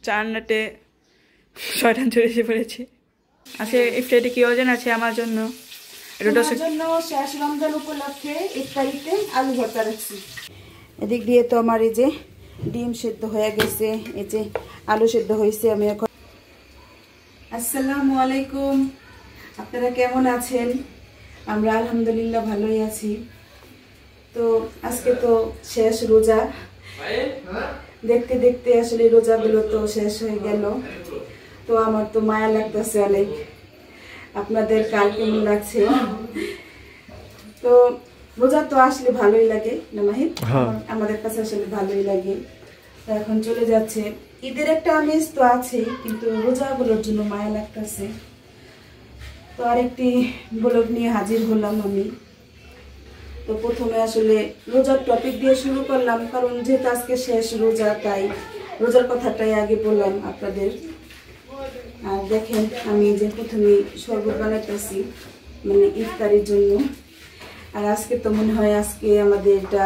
চান্নাতে শয়তান চলে এসে পড়েছে। আজকে ইফতারিতে কি ওজন আছে আমার জন্য? শেষ রমজান উপলক্ষে ইফতারিতে আলু ভর্তা রাখছি। এদিক দিয়ে তো আমার এই যে ডিম সেদ্ধ হয়ে গেছে, এই যে আলু সেদ্ধ হয়েছে। আমি এখন আসসালামু আলাইকুম, আপনারা কেমন আছেন? আমরা আলহামদুলিল্লাহ ভালোই আছি। তো আজকে তো শেষ রোজা, দেখতে দেখতে আসলে রোজাগুলো তো শেষ হয়ে গেল। তো আমার তো মায়া লাগতেছে অনেক। আপনাদের কার কেমন লাগছে? তো রোজা তো আসলে ভালোই লাগে না মাহিদ? আমাদের কাছে আসলে ভালোই লাগে। তো এখন চলে যাচ্ছে ঈদের একটা আমেজ তো আছে, কিন্তু রোজাগুলোর জন্য মায়া লাগতেছে। তো আরেকটি ব্লগ নিয়ে হাজির হলাম আমি। তো প্রথমে আসলে রোজার টপিক দিয়ে শুরু করলাম, কারণ যেহেতু আজকে শেষ রোজা, তাই রোজার কথাটাই আগে বললাম আপনাদের। আর দেখেন আমি যে প্রথমে শরবত বানাইতেছি, মানে ইফতারির জন্য। আর আজকে তো মনে হয় আজকে আমাদের এটা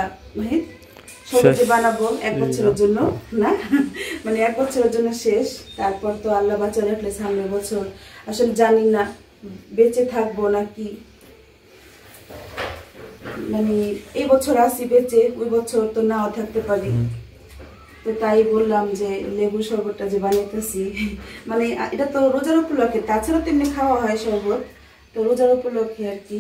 শরবত বানাবো 1 বছরের জন্য, না মানে 1 বছরের জন্য শেষ। তারপর তো আল্লাহ বাঁচা রাখলে সামনের বছর আসলে জানি না বেঁচে থাকবো নাকি, মানে এই বছর আসি বেঁচে, ওই বছর তো নাও থাকতে পারি। তো তাই বললাম যে লেবু শরবতটা যে বানাইতেছি, মানে এটা তো রোজার উপলক্ষে, তাছাড়া তেমনি খাওয়া হয় শরবত, তো রোজার উপলক্ষে আর কি।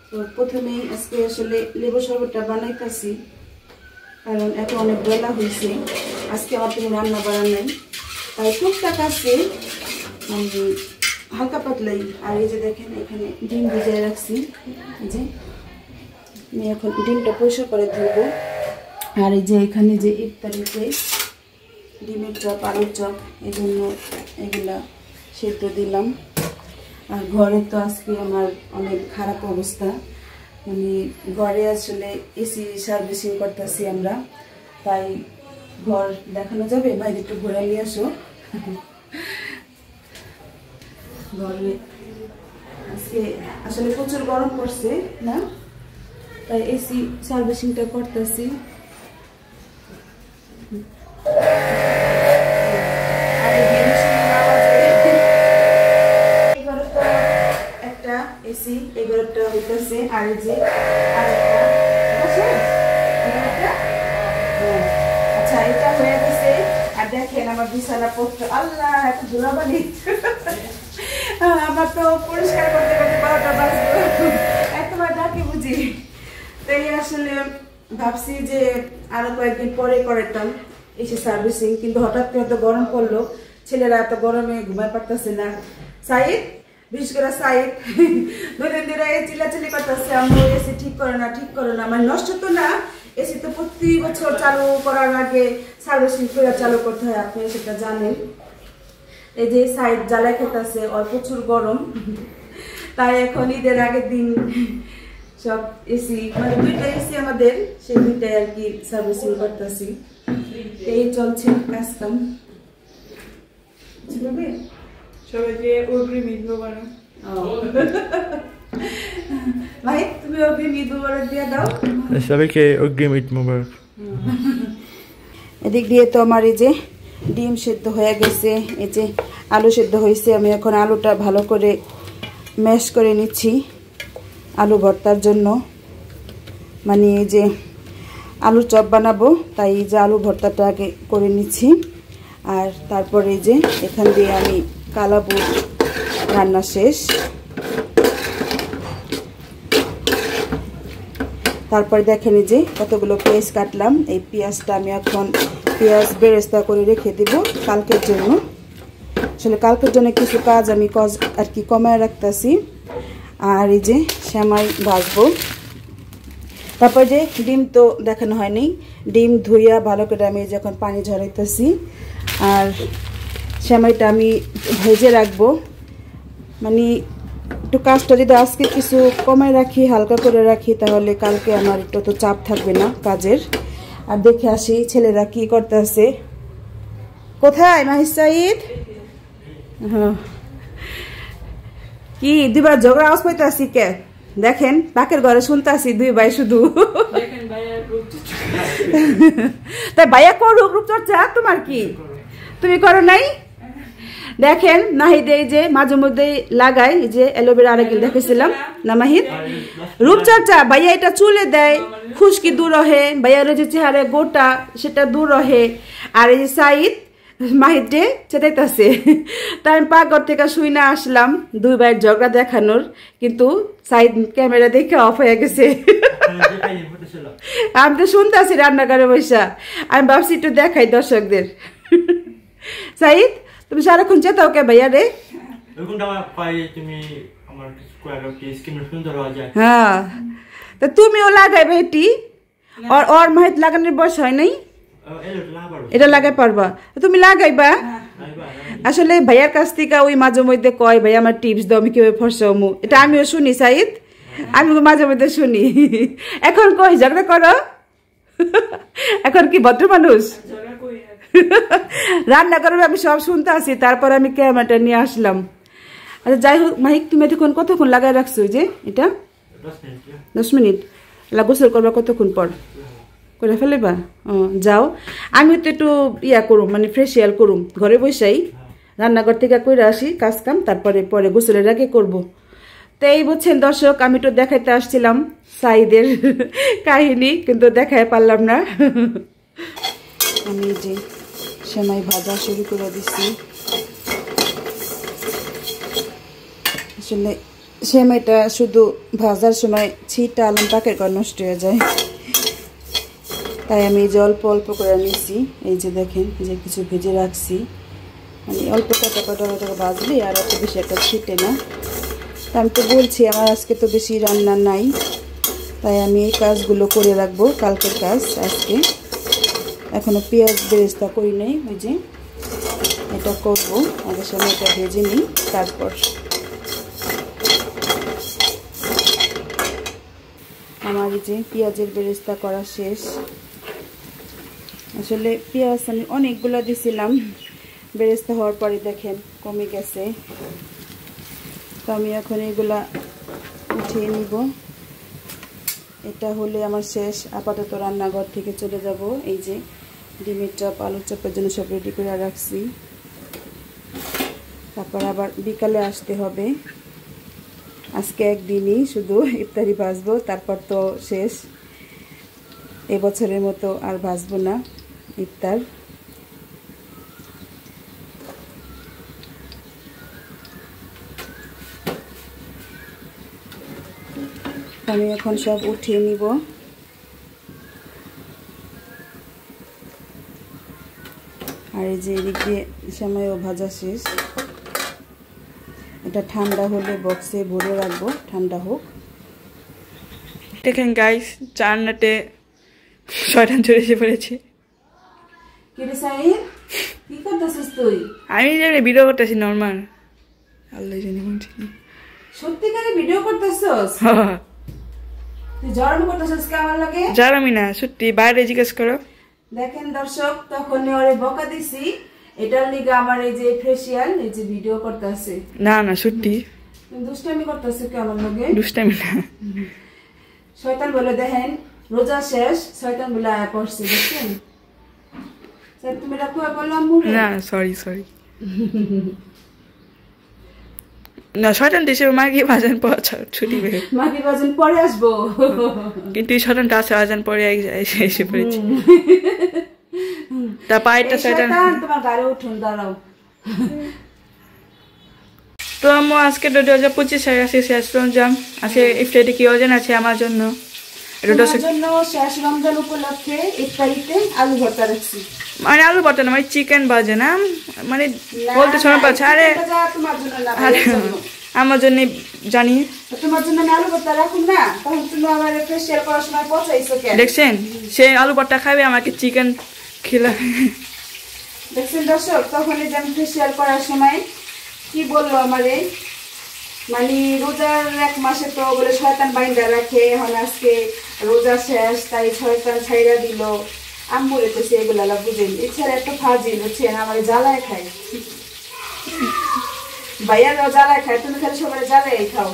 তো প্রথমেই আজকে আসলে লেবু শরবতটা বানাইতেছি, কারণ এখন অনেক বেলা হয়েছে। আজকে আমার তেমন রান্না বাড়া নাই, তাই টুকটাক আছে মানে হালকা পাতলাই। আর এই যে দেখেন এখানে ডিম ভিজিয়ে রাখছি, যে আমি এখন ডিমটা পরিষ্কার করে ধুবো। আর এই যে এখানে যে ইফতারিতে ডিমের চপ, আলুর চপ, এই জন্য এগুলা সেদ্ধ দিলাম। আর ঘরে তো আজকে আমার অনেক খারাপ অবস্থা, মানে ঘরে আসলে এসি সার্ভিসিং করতেছি আমরা, তাই ঘর দেখানো যাবে? ভাই একটু ঘোরা নিয়ে আসো। ঘরে আজকে আসলে প্রচুর গরম পড়ছে না, তাই এসি সার্ভিসিংটা করতেছি। একটা এসি এগারোটা হইতেছে, আর যে আচ্ছা এটা হয়ে গেছে। আর দেখেন আমার বিছানা পত্র, আল্লাহ এত ধুলাবালি, আমার তো পরিষ্কার করতে করতে 12টা বাজবে, এতবার ডাকি বুঝি। তাই আসলে ভাবছি যে আরো কয়েকদিন পরে করাতাম এসে সার্ভিসিং, কিন্তু হঠাৎ করে এত গরম পড়লো, ছেলেরা এত গরমে ঘুমায় পারতেছে না। সাইদ, বিশেষ করে সাইদ 2 দিন ধরে চিল্লাচিল্লি করতেছে, আমরা এসি ঠিক করে না, ঠিক করে না। মানে নষ্ট তো না, এসি তো প্রতি বছর চালু করার আগে সার্ভিসিং করে চালু করতে হয়, আপনি সেটা জানেন। এই যে সাইড জ্বালায় খেতেছে, ওর প্রচুর গরম, তাই এখন ঈদের আগের দিন সব এসি, মানে 2টা এসি আমাদের, সেই 2টাই আর কি সার্ভিসিং করতেছি। এই চলছে কাজ কাম। সবাইকে অগ্রিম ঈদ মোবারক। ভাই তুমি অগ্রিম ঈদ মোবারক দিয়ে দাও সবাইকে, অগ্রিম ঈদ মোবারক। এদিক দিয়ে তো আমার এই যে ডিম সেদ্ধ হয়ে গেছে, এই যে আলু সেদ্ধ হয়েছে। আমি এখন আলুটা ভালো করে ম্যাশ করে নিচ্ছি আলু ভর্তার জন্য, মানে এই যে আলুর চপ বানাবো, তাই এই যে আলু ভর্তাটা আগে করে নিচ্ছি। আর তারপরে এই যে এখান দিয়ে আমি কালা বুট রান্না শেষ। তারপরে দেখেন এই যে কতগুলো পেঁয়াজ কাটলাম, এই পেঁয়াজটা আমি এখন পেঁয়াজ বেরেস্তা করে রেখে দেব কালকের জন্য। আসলে কালকের জন্য কিছু কাজ আমি আর কি কমায় রাখতেছি। আর এই যে সেমাই ভাজবো। তারপর যে ডিম তো দেখানো হয়নি, ডিম ধুইয়া ভালো করে আমি যখন পানি ঝরাইতেছি। আর সেমাইটা আমি ভেজে রাখবো, মানে একটু কাজটা যদি আজকে কিছু কমায় রাখি, হালকা করে রাখি, তাহলে কালকে আমার একটু তো চাপ থাকবে না কাজের। আর দেখে আসি ছেলেরা কি করতেছে। কোথায় মাহিদ সাইদ? হ্যাঁ, কি দুবার ঝগড়া আওয়াজ পাইতেছি কে? দেখেন পাকের ঘরে শুনতেছি 2 ভাই শুধু। তাই ভাইয়া করুক রূপচর্চা, তোমার কি? তুমি করো নাই? দেখেন নাহিদ এই যে মাঝে মধ্যে লাগাই, এই যে অ্যালোভেরা আরেকদিন দেখেছিলাম না মাহিদ, রূপচর্চা ভাইয়া এটা চুলে দেয়, খুশকি দূর রহে, ভাইয়ার যে চেহারা গোটা সেটা দূর রহে। আর এই যে সাইদ মাহিদে চেতাইতেছে, তাই আমি পাকঘর থেকে শুই না আসলাম 2 ভাইয়ের ঝগড়া দেখানোর, কিন্তু সাইদ ক্যামেরা দেখে অফ হয়ে গেছে। আমি তো শুনতেছি রান্নাঘরে বসা, আমি ভাবছি একটু দেখাই দর্শকদের। সাইদ তুমি সারাক্ষণ চেতাও কে ভাইয়া রে? হ্যাঁ, তা তুমিও লাগাইবে এটি, ওর মাহিত লাগানোর বয়স হয় নাই, এটা লাগাই পারবা, তুমি লাগাইবা। আসলে ভাইয়ার কাছ থেকে ওই মাঝে মধ্যে কয় ভাই আমার টিপস দাও আমি কিভাবে ফর্সা হমু, এটা আমিও শুনি সাইদ, আমি মাঝে মধ্যে শুনি। এখন কই ঝগড়া করো? এখন কি ভদ্র মানুষ? রান্না করবে আমি সব শুনতে আসি, তারপর আমি ক্যামেরাটা নিয়ে আসলাম। আচ্ছা যাই হোক মাহিক, তুমি এতক্ষণ কতক্ষণ লাগাই রাখছো যে এটা? 10 মিনিট। গোসল করবা কতক্ষণ পর করে ফেলেবা? যাও, আমি তো একটু ইয়া করুম, মানে ফ্রেশিয়াল করুম ঘরে বসেই, রান্নাঘর থেকে করে আসি কাজ কাম, তারপরে পরে গোসলের আগে করবো। তো এই বুঝছেন দর্শক, আমি তো দেখাইতে আসছিলাম সাইদের কাহিনী, কিন্তু দেখাই পারলাম না। আমি যে সেমাই ভাজা শুরু করে দিচ্ছি। আসলে সেমাইটা শুধু ভাজার সময় ছিটা আলম পাকের কর নষ্ট হয়ে যায়, তাই আমি এই যে অল্প অল্প করে নিচ্ছি। এই যে দেখেন যে কিছু ভেজে রাখছি, মানে অল্প কটা কটা ভাজলি আর অত বেশি একটা ছিটে না। তা আমি তো বলছি আমার আজকে তো বেশি রান্না নাই, তাই আমি এই কাজগুলো করে রাখবো, কালকের কাজ আজকে। এখনো পেঁয়াজ বেরেস্তা করি নাই, ওই যে এটা করবো, আগের সময় এটা ভেজে নিই তারপর। আমার এই যে পেঁয়াজের বেরেস্তা করা শেষ। আসলে পেঁয়াজ আমি অনেকগুলো দিছিলাম, বেরেস্তা হওয়ার পরে দেখেন কমে গেছে, তো আমি এখন এগুলা উঠিয়ে নিব। এটা হলে আমার শেষ, আপাতত রান্নাঘর থেকে চলে যাব। এই যে ডিমের চপ, আলুর চপের জন্য সব রেডি করে রাখছি, তারপর আবার বিকালে আসতে হবে। আজকে একদিনই শুধু ইফতারি ভাজবো, তারপর তো শেষ, এবছরের মতো আর ভাজবো না ইফতার। আমি এখন সব উঠিয়ে নিব। আর এই যে এদিক দিয়ে সেমাইও ভাজা শেষ, এটা ঠান্ডা হলে বক্সে ভরে রাখবো, ঠান্ডা হোক। দেখেন গাইস, রান্নাতে শয়তান চলে এসে পড়েছে। আমি জানি ভিডিও করতেছি নর্মাল, আল্লাহ জানি বলছি সত্যিকারে ভিডিও করতেছস? তুই জড়ানো করতেছস কেমন লাগে? জানামি না সত্যি, বাইরে জিজ্ঞেস করো। দেখেন দর্শক, তখন ওরে বকা দিছি, এটার লিগে আমার এই যে ফেসিয়াল, এই যে ভিডিও করতেছে। না না সত্যি দুষ্টামি করতেছে কেমন লাগে? দুষ্টামি না, শয়তান বলে দেখেন রোজা শেষ, শয়তান বলে আয়া পড়ছে, দেখছেন? স্যার তুমি রাখো বললাম মুড়ে না, সরি সরি না, শয়তান দেশে মাগি বাজান পর ছুটি বের, মাগি বাজান পরে আসবো, কিন্তু এই শয়তানটা আছে আজান পরে এসে পড়েছে। তা পায়েরটা শয়তান, তোমার গাড়ি উঠুন, দাঁড়াও। তো আমি আজকে 2025 শেষ রমজান আছে, ইফতারিতে কি আয়োজন আছে আমার জন্য? শেষ রমজান উপলক্ষে ইফতারিতে আলু ভর্তা রাখছি। মানে আলু ভর্তা না, মানে চিকেন ভাজে না, মানে বলতে শোনা পাচ্ছে। আরে আমার জন্য জানি, তোমার জন্য আমি আলু ভর্তা রাখুন না, তখন তুমি আমার ফেসিয়াল করার সময় পচাইছো কেন? দেখছেন সে আলু ভর্তা খাবে, আমাকে চিকেন খেলা। দেখছেন দর্শক, তখন এই যে আমি ফেসিয়াল করার সময় কি বললো আমারে, মানে রোজার 1 মাসে তো বলে শয়তান বাইন্দা রাখে, এখন আজকে রোজা শেষ তাই শয়তান ছাইরা দিল। আম্মু রেখেছে এগুলা বুঝেন, এছাড়া একটা ফাজিল বুঝছেন, আমার জ্বালায় খায়, ভাইয়ারা জ্বালায় খায়, তুমি খালি সবাই জ্বালাই খাও,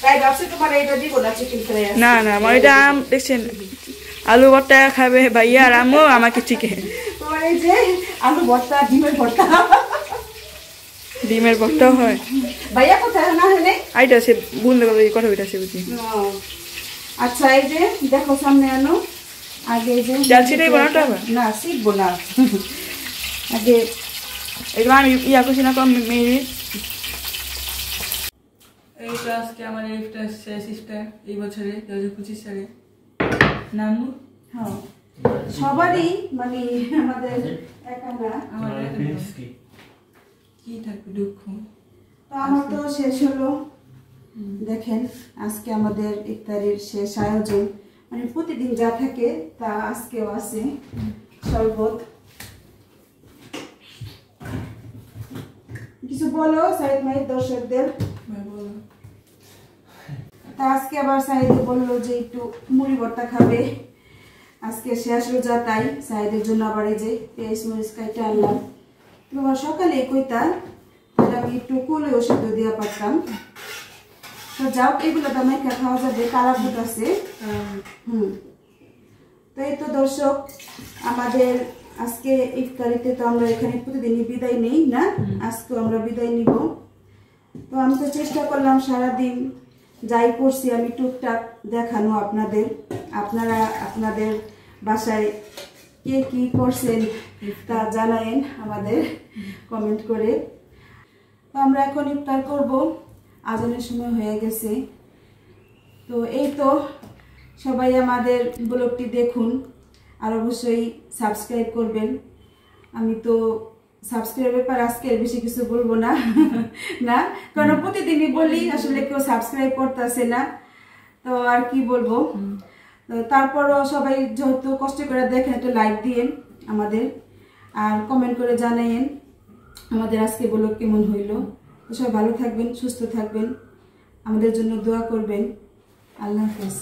তাই ভাবছি তোমার এইটা দিব না, চিকেন ফ্রাই। না না, আমার এটা দেখছেন আলু ভর্তা খাবে ভাইয়া আর আম্মু, আমাকে চিকেন। তোমার এই যে আলু ভর্তা, ডিমের ভর্তা। ডিমের ভর্তাও হয়। ভাইয়া কোথায় না হলে আইটা আছে বুনলে কথা ওইটা আছে বুঝি। আচ্ছা এই যে দেখো সামনে আনো। আগে এই যে ডাল ছিটাই বানাতে হবে না, শিখবো না। আগে এগুলো আমি ইয়া করছি না কম মেয়ে। এইটা আজকে আমার একটা শেষ ইফতার এই বছরে 2025 সালে। নানু হ্যাঁ সবারই মানে আমাদের একা না, আমাদের কি থাকবে দুঃখ। তো আমার তো শেষ হলো। দেখেন আজকে আমাদের ইফতারের শেষ আয়োজন, মানে প্রতিদিন যা থাকে তা আজকেও আছে। শরবত কিছু বলো সাইদ মাহির দর্শকদের। তা আজকে আবার সাইদে বললো যে একটু মুড়ি ভর্তা খাবে, আজকে শেষ রোজা, তাই সাইদের জন্য আবার এই যে পেঁয়াজ মরিচ কাইটা আনলাম। তোমার সকালে কইতা তাহলে আমি একটু কোলেও সেদ্ধ দিয়ে পারতাম। তো যাও এগুলো তো আমার খাওয়া যাবে, কালা বুট আছে। তো এই তো দর্শক আমাদের আজকে ইফতারিতে তো আমরা এখানে প্রতিদিনই বিদায় নেই না, আজকেও আমরা বিদায় নিব। তো আমি তো চেষ্টা করলাম সারাদিন যাই করছি আমি টুকটাক দেখানো আপনাদের। আপনারা আপনাদের বাসায় কে কি করছেন তা জানায়েন আমাদের কমেন্ট করে। তো আমরা এখন ইফতার করব, আজানের সময় হয়ে গেছে। তো এই তো সবাই আমাদের ব্লগটি দেখুন, আর অবশ্যই সাবস্ক্রাইব করবেন। আমি তো সাবস্ক্রাইবের ব্যাপার আজকে বেশি কিছু বলবো না না, কারণ প্রতিদিনই বলি আসলে কেউ সাবস্ক্রাইব করতেছে না, তো আর কি বলবো। তারপরও সবাই যেহেতু কষ্ট করে দেখেন একটু লাইক দিয়েন আমাদের, আর কমেন্ট করে জানাইন আমাদের আজকে ব্লগ কেমন হইলো। তো সবাই ভালো থাকবেন, সুস্থ থাকবেন, আমাদের জন্য দোয়া করবেন। আল্লাহ হাফেজ।